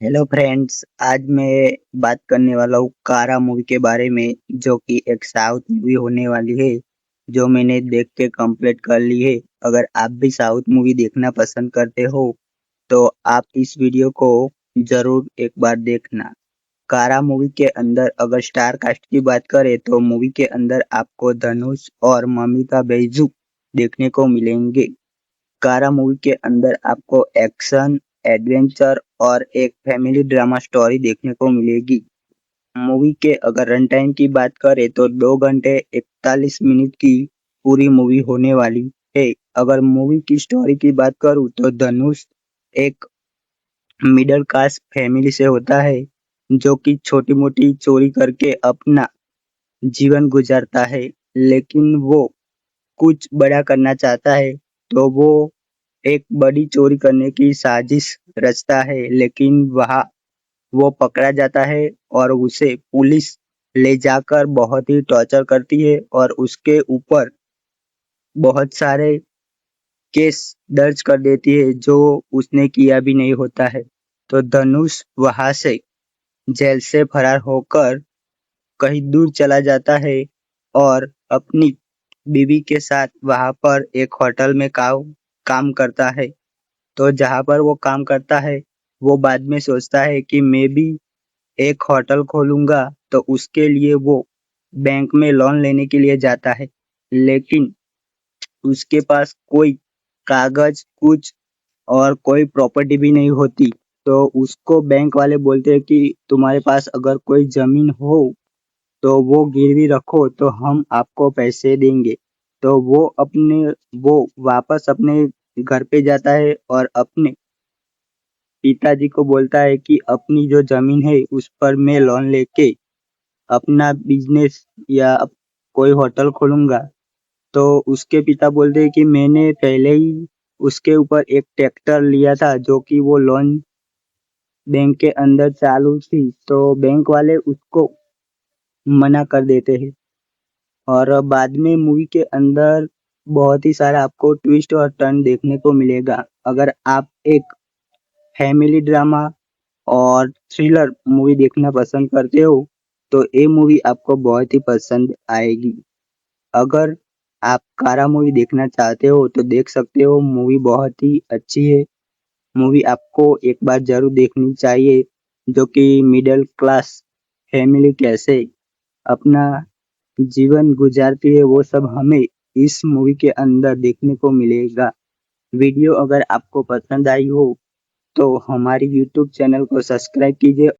Hello friends, आज मैं बात करने वाला हूँ कारा मूवी के बारे में, जो कि एक साउथ मूवी होने वाली है, जो मैंने देख के कंप्लीट कर ली है। अगर आप भी साउथ मूवी देखना पसंद करते हो तो आप इस वीडियो को जरूर एक बार देखना। कारा मूवी के अंदर अगर स्टार कास्ट की बात करें तो मूवी के अंदर आपको धनुष और ममिता बैजू देखने को मिलेंगे। कारा मूवी के अंदर आपको एक्शन, एडवेंचर और एक फैमिली ड्रामा स्टोरी देखने को मिलेगी। मूवी के अगर रन टाइम की बात करें तो 2 घंटे 41 मिनट की पूरी मूवी होने वाली है। अगर मूवी की स्टोरी की बात करूँ तो धनुष एक मिडिल क्लास फैमिली से होता है, जो कि छोटी-मोटी चोरी करके अपना जीवन गुजारता है। लेकिन वो कुछ बड़ा करना चाहता है, तो वो एक बड़ी चोरी करने की साजिश रचता है, लेकिन वहाँ वो पकड़ा जाता है और उसे पुलिस ले जाकर बहुत ही टॉर्चर करती है और उसके ऊपर बहुत सारे केस दर्ज कर देती है, जो उसने किया भी नहीं होता है। तो धनुष वहाँ से जेल से फरार होकर कहीं दूर चला जाता है और अपनी बीवी के साथ वहाँ पर एक होटल में काम करता है। तो जहाँ पर वो काम करता है, वो बाद में सोचता है कि मैं भी एक होटल खोलूँगा, तो उसके लिए वो बैंक में लोन लेने के लिए जाता है। लेकिन उसके पास कोई कागज़ कुछ और कोई प्रॉपर्टी भी नहीं होती। तो उसको बैंक वाले बोलते हैं कि तुम्हारे पास अगर कोई ज़मीन हो तो वो गिरवी रखो, तो हम आपको पैसे देंगे। तो वो वापस अपने घर पे जाता है और अपने पिताजी को बोलता है कि अपनी जो ज़मीन है उस पर मैं लोन लेके अपना बिज़नेस या कोई होटल खोलूँगा। तो उसके पिता बोलते हैं कि मैंने पहले ही उसके ऊपर एक ट्रैक्टर लिया था, जो कि वो लोन बैंक के अंदर चालू थी, तो बैंक वाले उसको मना कर देते हैं। और बाद में मूवी के अंदर बहुत ही सारा आपको ट्विस्ट और टर्न देखने को मिलेगा। अगर आप एक फैमिली ड्रामा और थ्रिलर मूवी देखना पसंद करते हो, तो ये मूवी आपको बहुत ही पसंद आएगी। अगर आप कारा मूवी देखना चाहते हो तो देख सकते हो, मूवी बहुत ही अच्छी है। मूवी आपको एक बार ज़रूर देखनी चाहिए, जो कि मिडिल क्लास फैमिली कैसे अपना जीवन गुजारती है, वो सब हमें इस मूवी के अंदर देखने को मिलेगा। वीडियो अगर आपको पसंद आई हो तो हमारी यूट्यूब चैनल को सब्सक्राइब कीजिए